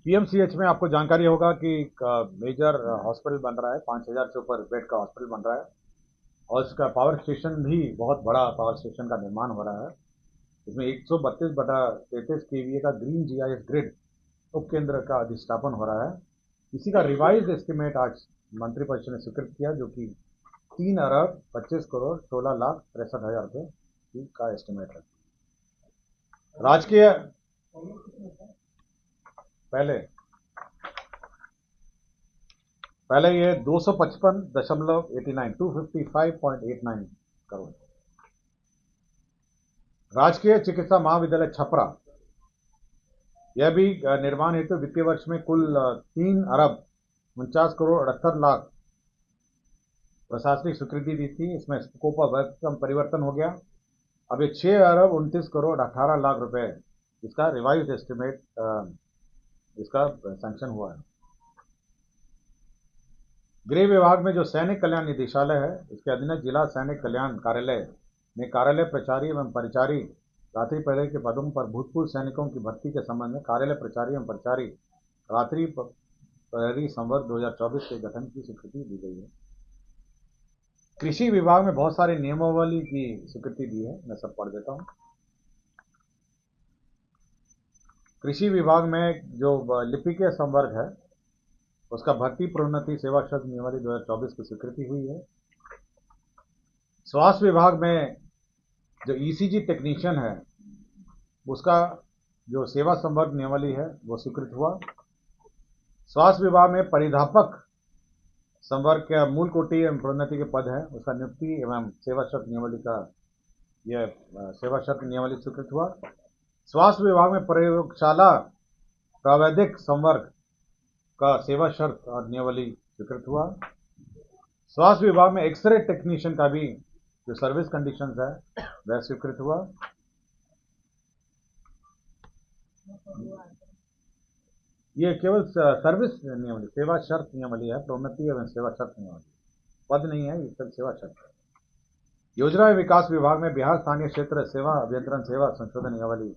PMCH में आपको जानकारी होगा कि एक मेजर हॉस्पिटल बन रहा है, 5,000 से ऊपर बेड का हॉस्पिटल बन रहा है और इसका पावर स्टेशन भी बहुत बड़ा पावर स्टेशन का निर्माण हो रहा है। इसमें 132/33 केवीए का ग्रीन जीआईएस ग्रिड उपकेंद्र का अधिष्ठापन हो रहा है। इसी का रिवाइज्ड एस्टिमेट आज मंत्रिपरिषद ने स्वीकृत किया, जो कि 3,25,16,63,हजार रुपये का एस्टिमेट है। राजकीय पहले ये 255.89 करोड़। राजकीय चिकित्सा महाविद्यालय छपरा, यह भी निर्माण हेतु वित्तीय वर्ष में कुल 3,49,68,00,000 प्रशासनिक स्वीकृति दी थी। इसमें स्कोप ऑफ वर्क का परिवर्तन हो गया। अब ये 6,29,18,00,000 रुपए इसका रिवाइज्ड एस्टिमेट इसका सैंक्शन हुआ है। गृह विभाग में जो सैनिक कल्याण निदेशालय है, इसके अधीन जिला सैनिक कल्याण कार्यालय में कार्यालय प्रचारी एवं परिचारी रात्रि प्रहरी के पदों पर भूतपूर्व सैनिकों की भर्ती के संबंध में कार्यालय प्रचारी एवं परिचारी रात्रि प्रहरी संवर्ग 2024 के गठन की स्वीकृति दी गई है। कृषि विभाग में बहुत सारे नियमावली की स्वीकृति दी है, मैं सब पढ़ देता हूं। कृषि विभाग में जो लिपिकीय संवर्ग है, उसका भर्ती प्रोन्नति सेवा शर्त नियमावली 2024 की स्वीकृति हुई है। स्वास्थ्य विभाग में जो ईसीजी टेक्नीशियन है, उसका जो सेवा संवर्ग नियमावली है वो स्वीकृत हुआ। स्वास्थ्य विभाग में परिधापक संवर्ग के मूल कोटि एवं प्रोन्नति के पद है, उसका नियुक्ति एवं सेवा शर्त नियमावली का यह सेवा शर्त नियमावली स्वीकृत हुआ। स्वास्थ्य विभाग में प्रयोगशाला प्रावैधिक संवर्ग का सेवा शर्त और नियमावली स्वीकृत हुआ। स्वास्थ्य विभाग में एक्सरे टेक्नीशियन का भी जो सर्विस कंडीशंस है वह स्वीकृत हुआ। ये केवल सर्विस नियमावली, सेवा शर्त नियमावली है, प्रोन्नति एवं सेवा शर्त नियमावली, पद नहीं है, ये सब सेवा शर्त है। योजना एवं विकास विभाग में बिहार स्थानीय क्षेत्र सेवा अभियंत्रण सेवा संशोधन नियमावली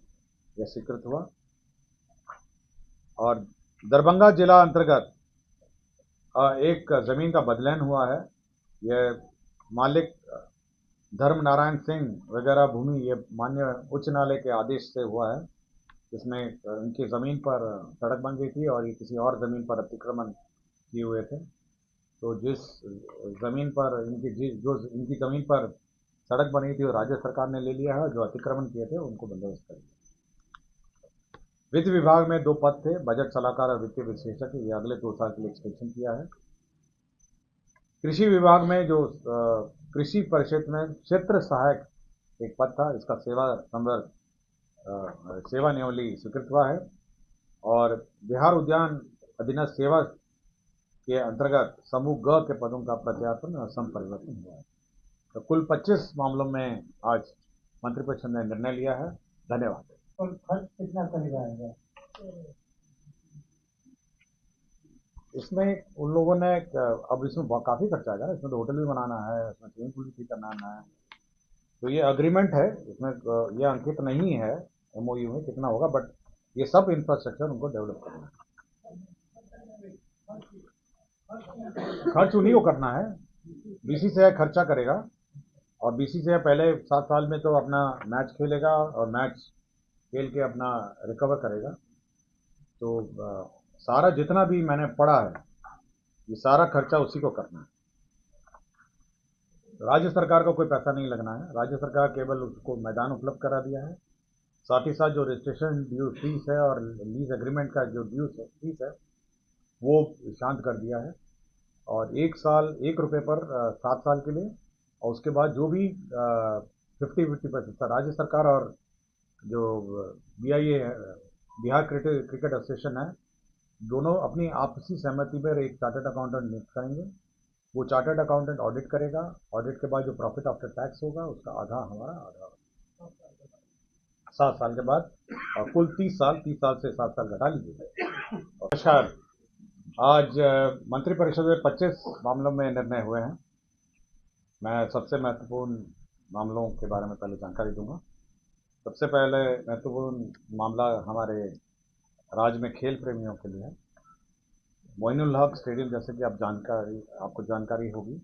यह स्वीकृत हुआ। और दरभंगा जिला अंतर्गत एक जमीन का बदलान हुआ है। यह मालिक धर्म नारायण सिंह वगैरह भूमि, ये मान्य उच्च न्यायालय के आदेश से हुआ है। इसमें इनकी ज़मीन पर सड़क बन गई थी और ये किसी और ज़मीन पर अतिक्रमण किए हुए थे। तो जिस ज़मीन पर इनकी ज़मीन पर सड़क बनी थी वो राज्य सरकार ने ले लिया है, और जो अतिक्रमण किए थे उनको बंदोबस्त कर दिया। वित्त विभाग में 2 पद थे, बजट सलाहकार और वित्तीय विश्लेषक, ये अगले 2 साल के लिए एक्सटेंशन किया है। कृषि विभाग में जो कृषि परिषद में क्षेत्र सहायक एक पद था, इसका सेवा संवर्ग सेवा नियमावली स्वीकृत हुआ है। और बिहार उद्यान अधीनस्थ सेवा के अंतर्गत समूह ग के पदों का प्रत्यार्पण और संपरिवर्तन हुआ है। तो कुल 25 मामलों में आज मंत्रिपरिषद ने निर्णय लिया है। धन्यवाद। और खर्च कितना करेगा? इसमें उन लोगों ने अब इसमें काफी खर्चा आएगा, इसमें तो होटल भी बनाना है, इसमें स्विमिंग पूल भी ठीक करना है। तो ये अग्रीमेंट है, इसमें ये अंकित नहीं है एमओयू में कितना होगा, बट ये सब इंफ्रास्ट्रक्चर उनको डेवलप करना है। खर्च उन्हीं को करना है, बीसीसीआई खर्चा करेगा। और बीसीसीआई पहले 7 साल में तो अपना मैच खेलेगा और मैच खेल के अपना रिकवर करेगा। तो सारा जितना भी मैंने पढ़ा है, ये सारा खर्चा उसी को करना है। राज्य सरकार को कोई पैसा नहीं लगना है, राज्य सरकार केवल उसको मैदान उपलब्ध करा दिया है। साथ ही साथ जो रजिस्ट्रेशन ड्यू फीस है और लीज एग्रीमेंट का जो ड्यू फीस है वो शांत कर दिया है। और 1 साल 1 रुपये पर 7 साल के लिए, और उसके बाद जो भी 50-50% राज्य सरकार और जो BIA है, बिहार क्रिकेट एसोसिएशन है, दोनों अपनी आपसी सहमति पर एक चार्टर्ड अकाउंटेंट नियुक्त करेंगे। वो चार्टर्ड अकाउंटेंट ऑडिट करेगा। ऑडिट के बाद जो प्रॉफिट आफ्टर टैक्स होगा उसका आधा हमारा, आधा 7 साल के बाद, और कुल 30 साल से 7 साल घटा लीजिएगा। नमस्कार। आज मंत्रिपरिषद में 25 मामलों में निर्णय हुए हैं। मैं सबसे महत्वपूर्ण मामलों के बारे में पहले जानकारी दूंगा। सबसे पहले महत्वपूर्ण मामला हमारे राज्य में खेल प्रेमियों के लिए है। मोइनुल हक स्टेडियम, जैसे कि आपको जानकारी होगी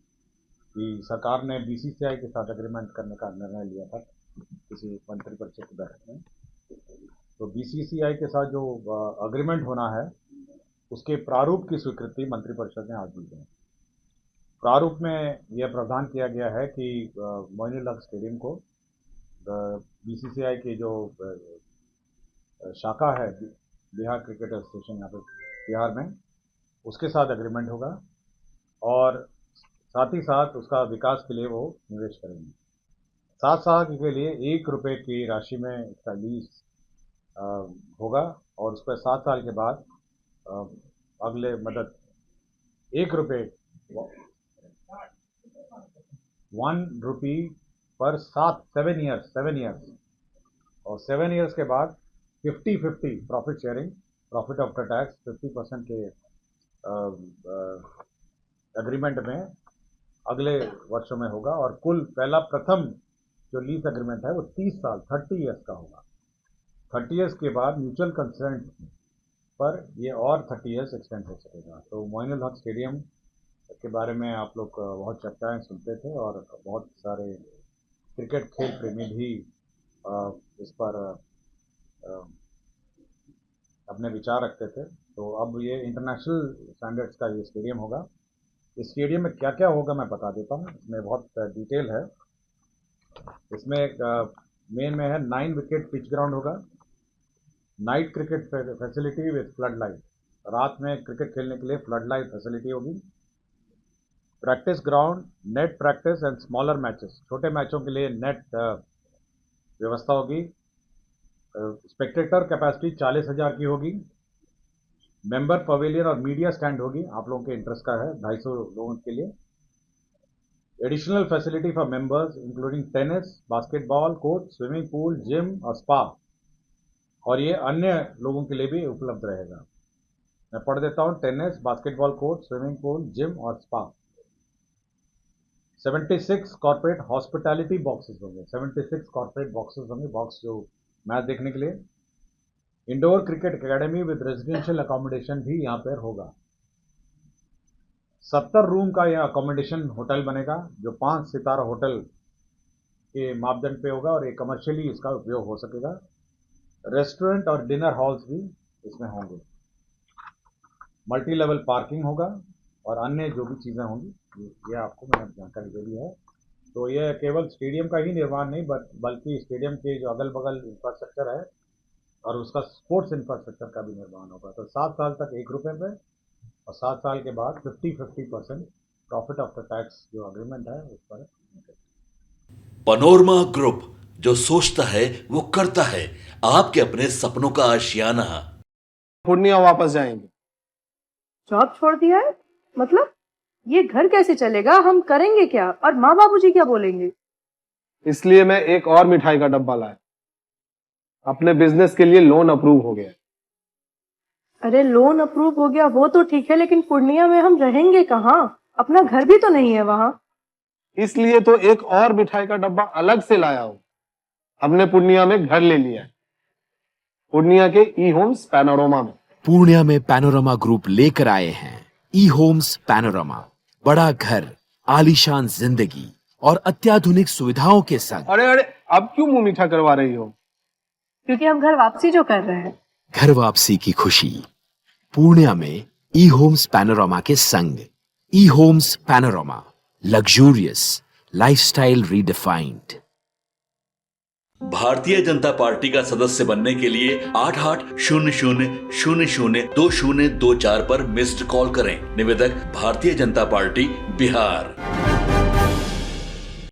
कि सरकार ने बीसीसीआई के साथ एग्रीमेंट करने का निर्णय लिया था किसी मंत्रिपरिषद की बैठक में। तो बीसीसीआई के साथ जो एग्रीमेंट होना है उसके प्रारूप की स्वीकृति मंत्रिपरिषद ने आज दी है। प्रारूप में यह प्रावधान किया गया है कि मोइनुल हक स्टेडियम को बीसीसीआई की जो शाखा है बिहार क्रिकेट एसोसिएशन यहाँ पे बिहार में, उसके साथ एग्रीमेंट होगा और साथ ही साथ उसका विकास के लिए वो निवेश करेंगे। 7 साल के लिए 1 रुपये की राशि में इसका लीज होगा और उस पर 7 साल के बाद अगले 1 रुपये 1 रुपी पर 7 ईयर्स और 7 ईयर्स के बाद 50-50 profit sharing, profit after tax 50% के एग्रीमेंट में अगले वर्षों में होगा। और कुल प्रथम जो लीज एग्रीमेंट है वो 30 साल 30 ईयर्स का होगा। 30 ईयर्स के बाद म्यूचुअल कंसेंट पर ये और 30 ईयर्स एक्सटेंड हो सकेगा। तो मोइनुल हक स्टेडियम के बारे में आप लोग बहुत चर्चाएं सुनते थे और बहुत सारे क्रिकेट खेल प्रेमी भी इस पर अपने विचार रखते थे। तो अब ये इंटरनेशनल स्टैंडर्ड्स का ये स्टेडियम होगा। इस स्टेडियम में क्या क्या होगा मैं बता देता हूँ, इसमें बहुत डिटेल है। इसमें मेन में है 9 विकेट पिच ग्राउंड होगा, night cricket facility with flood light, रात में क्रिकेट खेलने के लिए फ्लड लाइट फैसिलिटी होगी, practice ground, net practice and smaller matches, छोटे मैचों के लिए नेट व्यवस्था होगी, स्पेक्टेटर कैपेसिटी 40,000 की होगी, मेंबर पवेलियन और मीडिया स्टैंड होगी, आप लोगों के इंटरेस्ट का है 250 लोगों के लिए, additional facility for members including tennis, basketball court, swimming pool, gym और स्पा, और ये अन्य लोगों के लिए भी उपलब्ध रहेगा। मैं पढ़ देता हूँ, tennis, basketball court, swimming pool, gym और स्पा। 76 कॉर्पोरेट हॉस्पिटैलिटी बॉक्सेस होंगे, 76 कॉर्पोरेट बॉक्सेस होंगे, बॉक्स जो मैच देखने के लिए। Indoor cricket academy with residential accommodation भी यहाँ पर होगा। 70 रूम का यह अकोमोडेशन होटल बनेगा जो 5 सितारा होटल के मापदंड पे होगा और ये कमर्शियली इसका उपयोग हो सकेगा। रेस्टोरेंट और डिनर हॉल्स भी इसमें होंगे। मल्टी लेवल पार्किंग होगा और अन्य जो भी चीज़ें होंगी ये आपको मैंने जानकारी दे दी है। तो ये केवल स्टेडियम का ही निर्माण नहीं बल्कि स्टेडियम के जो अगल बगल इंफ्रास्ट्रक्चर है और उसका स्पोर्ट्स इंफ्रास्ट्रक्चर का भी निर्माण होगा। तो 7 साल तक 1 रुपये पे और 7 साल के बाद 50% प्रॉफिट आफ्टर टैक्स जो अग्रीमेंट है उस पर। पैनोरमा ग्रुप, जो सोचता है वो करता है। आपके अपने सपनों का आशियाना। पूर्णिया वापस जाएंगे। जॉब छोड़ दिया है? मतलब ये घर कैसे चलेगा? हम करेंगे क्या? और माँ बाबूजी क्या बोलेंगे? इसलिए मैं एक और मिठाई का डब्बा लाया। अपने बिजनेस के लिए लोन अप्रूव हो गया। अरे लोन अप्रूव हो गया वो तो ठीक है, लेकिन पूर्णिया में हम रहेंगे कहाँ? अपना घर भी तो नहीं है वहाँ। इसलिए तो एक और मिठाई का डब्बा अलग से लाया हूँ। हमने पूर्णिया में घर ले लिया है, पूर्णिया के ई होम्स पैनोरमा में। पूर्णिया में पैनोरमा ग्रुप लेकर आए हैं ई होम्स पैनोरमा। बड़ा घर, आलीशान जिंदगी और अत्याधुनिक सुविधाओं के संग। अरे अब क्यों मुंह मीठा करवा रही हो? क्योंकि हम घर वापसी जो कर रहे हैं। घर वापसी की खुशी पूर्णिया में ई होम्स पैनोरमा के संग। ई homes panorama, luxurious lifestyle redefined. Bharatiya Janata party का सदस्य बनने के लिए 8800002024 पर मिस्ड कॉल करें। निवेदक भारतीय जनता पार्टी बिहार।